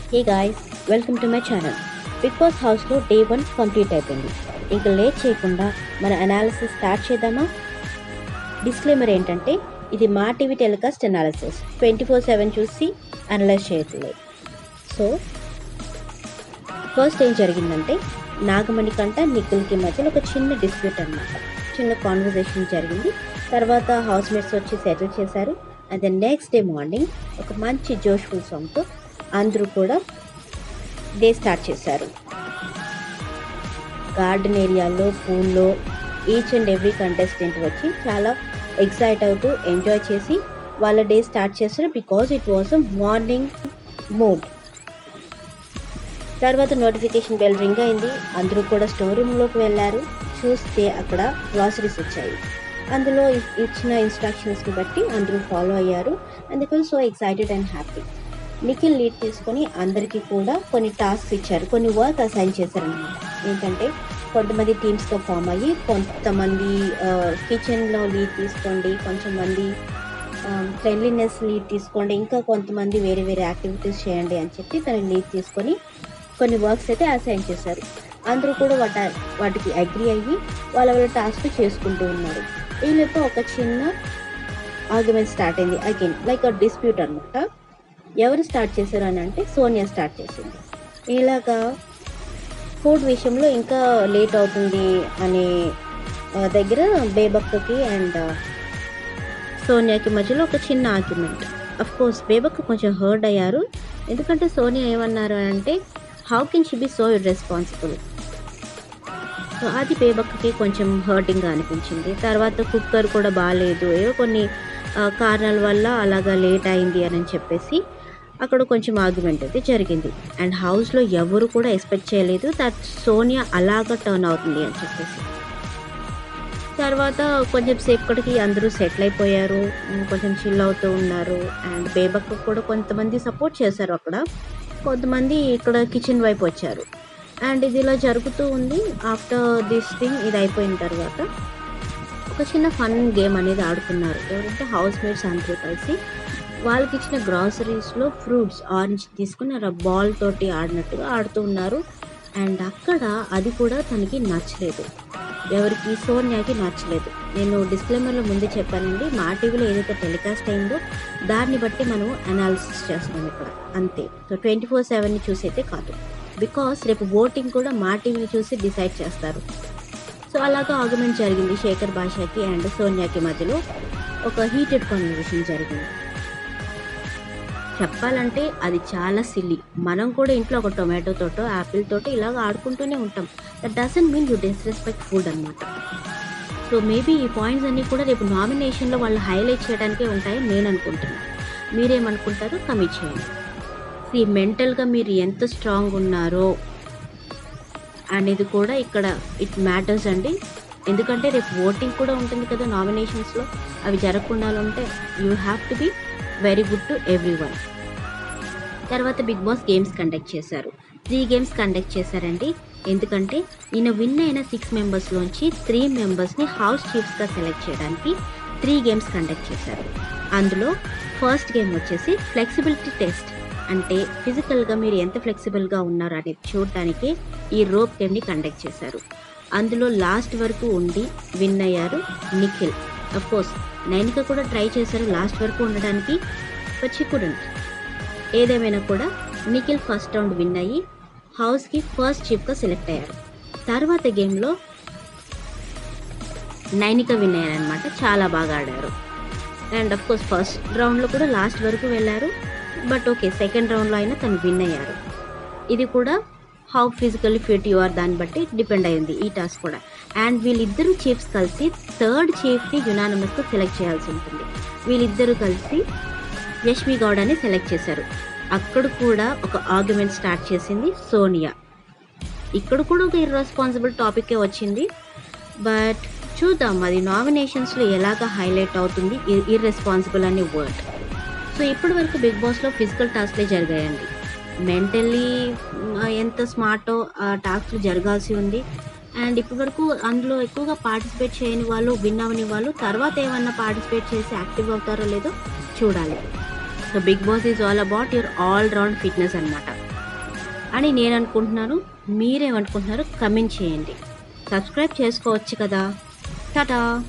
Hey guys, welcome to my channel. Bigg Boss హౌస్లో day 1 complete అయిపోయింది. ఇంకా late చేయకుండా మన అనాలిసిస్ స్టార్ట్ చేద్దామా? డిస్క్లైమర్ ఏంటంటే ఇది మా టీవీ టెలికాస్ట్ అనాలిసిస్ 24/7 చూసి అనలైజ్ చేయట్లేదు. సో ఫస్ట్ ఏం జరిగిందంటే నాగమణి కంట నిఖిల్కి మధ్యలో ఒక చిన్న డిస్ప్యూట్ అనమాట. చిన్న కాన్వర్జేషన్ జరిగింది. తర్వాత హౌస్ మేట్స్ వచ్చి సెటిల్ చేశారు. And the next day morning ఒక మంచి జోష్ఫుల్ సాంగ్తో అందరూ కూడా డే స్టార్ట్ చేశారు. గార్డెన్ ఏరియాలో పూల్లో ఈచ్ అండ్ ఎవ్రీ కంటెస్టెంట్ వచ్చి చాలా ఎక్సైట్ అవుతూ ఎంజాయ్ చేసి వాళ్ళ డే స్టార్ట్ చేశారు. Because it was a morning mood. తర్వాత నోటిఫికేషన్ బెల్ రింగ్ అయింది. అందరూ కూడా స్టోర్ రూమ్లోకి వెళ్ళారు. చూస్తే అక్కడ గ్లాసరీస్ వచ్చాయి. అందులో ఇచ్చిన ఇన్స్ట్రక్షన్స్ని బట్టి అందరూ ఫాలో అయ్యారు. అందుకని so excited and happy. Nikhil lead తీసుకొని అందరికీ కూడా కొన్ని టాస్క్స్ ఇచ్చారు, కొన్ని వర్క్ అసైన్ చేశారనమాట. ఏంటంటే కొంతమంది టీమ్స్గా ఫామ్ అయ్యి, కొంతమంది కిచెన్లో లీడ్ తీసుకోండి, కొంతమంది క్లెన్లీనెస్ లీడ్ తీసుకోండి, ఇంకా కొంతమంది వేరే వేరే యాక్టివిటీస్ చేయండి అని చెప్పి తను లీడ్ తీసుకొని కొన్ని వర్క్స్ అయితే అసైన్ చేశారు. అందరూ కూడా వాటికి అగ్రి అయ్యి వాళ్ళ టాస్క్ చేసుకుంటూ ఉన్నారు. ఈలోపు ఒక చిన్న ఆర్గ్యుమెంట్ స్టార్ట్ అయింది. అగైన్ లైక్ అ డిస్ప్యూట్ అనమాట. ఎవరు స్టార్ట్ చేశారు అని అంటే సోనియా స్టార్ట్ చేసింది. ఇలాగా ఫుడ్ విషయంలో ఇంకా లేట్ అవుతుంది అనే దగ్గర బేబక్కకి అండ్ సోనియాకి మధ్యలో ఒక చిన్న ఆర్గ్యుమెంట్. అఫ్ కోర్స్ బేబక్క కొంచెం హర్ట్ అయ్యారు. ఎందుకంటే సోనియా ఏమన్నారు అంటే how can she be so irresponsible. So అది బేబక్కకి కొంచెం హర్టింగ్గా అనిపించింది. తర్వాత కుక్కర్ కూడా బాగాలేదు, ఏవో కొన్ని కారణాల వల్ల అలాగా లేట్ అయింది అని చెప్పేసి అక్కడ కొంచెం ఆర్గ్యుమెంట్ అయితే జరిగింది. అండ్ హౌస్లో ఎవరు కూడా ఎక్స్పెక్ట్ చేయలేదు దట్ సోనియా అలాగా టర్న్ అవుతుంది అని చెప్పేసి. తర్వాత కొంచెం సేపటికి అందరూ సెటిల్ అయిపోయారు, కొంచెం చిల్ అవుతూ ఉన్నారు. అండ్ బేబక్క కూడా కొంతమంది సపోర్ట్ చేశారు అక్కడ, కొంతమంది ఇక్కడ కిచెన్ వైపు వచ్చారు. అండ్ ఇది ఇలా జరుగుతూ ఉంది. ఆఫ్టర్ దిస్ థింగ్ ఇది అయిపోయిన తర్వాత ఒక చిన్న ఫన్ గేమ్ అనేది ఆడుకున్నారు. ఎవరంటే హౌస్ మేట్స్ అందరూ కలిసి వాళ్ళకి ఇచ్చిన గ్రాసరీస్లో ఫ్రూట్స్ ఆరెంజ్ తీసుకుని అలా బాల్ తోటి ఆడినట్టుగా ఆడుతూ ఉన్నారు. అండ్ అక్కడ అది కూడా తనకి నచ్చలేదు. ఎవరికి? సోనియాకి నచ్చలేదు. నేను డిస్క్లైమర్లో ముందే చెప్పానండి, మా టీవీలో ఏదైతే టెలికాస్ట్ అయిందో దాన్ని బట్టి మనం అనాలిసిస్ చేస్తున్నాం ఇక్కడ, అంతే. సో 24/7 చూసి అయితే కాదు. బికాస్ రేపు ఓటింగ్ కూడా మా టీవీని చూసి డిసైడ్ చేస్తారు. సో అలాగా ఆర్గ్యుమెంట్ జరిగింది. శేఖర్ భాషకి అండ్ సోనియాకి మధ్యలో ఒక హీటెడ్ కాన్వర్సేషన్ జరిగింది. చెప్పాలంటే అది చాలా సిల్లీ. మనం కూడా ఇంట్లో ఒక టొమాటో తోటో యాపిల్ తోటో ఇలాగ ఆడుకుంటూనే ఉంటాం. That doesn't mean you disrespect food అనమాట. సో మేబీ ఈ పాయింట్స్ అన్నీ కూడా రేపు నామినేషన్లో వాళ్ళు హైలైట్ చేయడానికే ఉంటాయని నేను అనుకుంటున్నాను. మీరేమనుకుంటారో కమెంట్ చేయండి. మెంటల్గా మీరు ఎంత స్ట్రాంగ్ ఉన్నారో అనేది కూడా ఇక్కడ ఇట్ మ్యాటర్స్ అండి. ఎందుకంటే రేపు ఓటింగ్ కూడా ఉంటుంది కదా నామినేషన్స్లో. అవి జరగకుండా ఉంటే you have to be very good to everyone. తర్వాత బిగ్ బాస్ గేమ్స్ కండక్ట్ చేశారు. 3 గేమ్స్ కండక్ట్ చేశారండి. ఎందుకంటే ఈయన విన్ అయిన 6 మెంబర్స్లోంచి 3 మెంబర్స్ని హౌస్ చీఫ్స్గా సెలెక్ట్ చేయడానికి 3 గేమ్స్ కండక్ట్ చేశారు. అందులో ఫస్ట్ గేమ్ వచ్చేసి ఫ్లెక్సిబిలిటీ టెస్ట్, అంటే ఫిజికల్గా మీరు ఎంత ఫ్లెక్సిబుల్గా ఉన్నారు అనేది చూడటానికి ఈ రోప్ గేమ్ని కండక్ట్ చేశారు. అందులో లాస్ట్ వరకు ఉండి విన్ అయ్యారు నిఖిల్. అఫ్కోర్స్ నైనిక కూడా ట్రై చేశారు లాస్ట్ వరకు ఉండడానికి, బట్ షీ కుడెంట్. ఏదేమైనా కూడా నిఖిల్ ఫస్ట్ రౌండ్ విన్ అయ్యి హౌస్కి ఫస్ట్ చీఫ్గా సెలెక్ట్ అయ్యారు. తర్వాత గేమ్లో నైనిక విన్ అయ్యారనమాట. చాలా బాగా ఆడారు. అండ్ అఫ్కోర్స్ ఫస్ట్ రౌండ్లో కూడా లాస్ట్ వరకు వెళ్ళారు. బట్ ఓకే, సెకండ్ రౌండ్లో అయినా తను విన్ అయ్యారు. ఇది కూడా how physically fit you are దాన్ని బట్టి డిపెండ్ అయింది ఈ టాస్క్ కూడా. అండ్ వీళ్ళిద్దరూ చీఫ్స్ కలిసి థర్డ్ చీఫ్ని యునానిమస్గా సెలెక్ట్ చేయాల్సి ఉంటుంది. వీళ్ళిద్దరూ కలిసి యష్మి గౌడని సెలెక్ట్ చేశారు. అక్కడ కూడా ఒక ఆర్గ్యుమెంట్ స్టార్ట్ చేసింది సోనియా. ఇక్కడ కూడా ఒక ఇర్రెస్పాన్సిబుల్ టాపికే వచ్చింది. బట్ చూద్దాం అది నామినేషన్స్లో ఎలాగ హైలైట్ అవుతుంది ఇర్రెస్పాన్సిబుల్ అనే వర్డ్. సో ఇప్పటి వరకు బిగ్ బాస్లో ఫిజికల్ టాస్క్లే జరిగాయండి. మెంటల్లీ ఎంత స్మార్టో ఆ టాస్క్లు జరగాల్సి ఉంది. అండ్ ఇప్పటి వరకు అందులో ఎక్కువగా పార్టిసిపేట్ చేయని వాళ్ళు, విన్ అవని వాళ్ళు తర్వాత ఏమన్నా పార్టిసిపేట్ చేసి యాక్టివ్ అవుతారో లేదో చూడాలి. So Bigg Boss is all about your all round fitness అనమాట. అని నేను అనుకుంటున్నాను. మీరేమనుకుంటున్నారో కమెంట్ చేయండి. సబ్స్క్రైబ్ చేసుకోవచ్చు కదా. టాటా.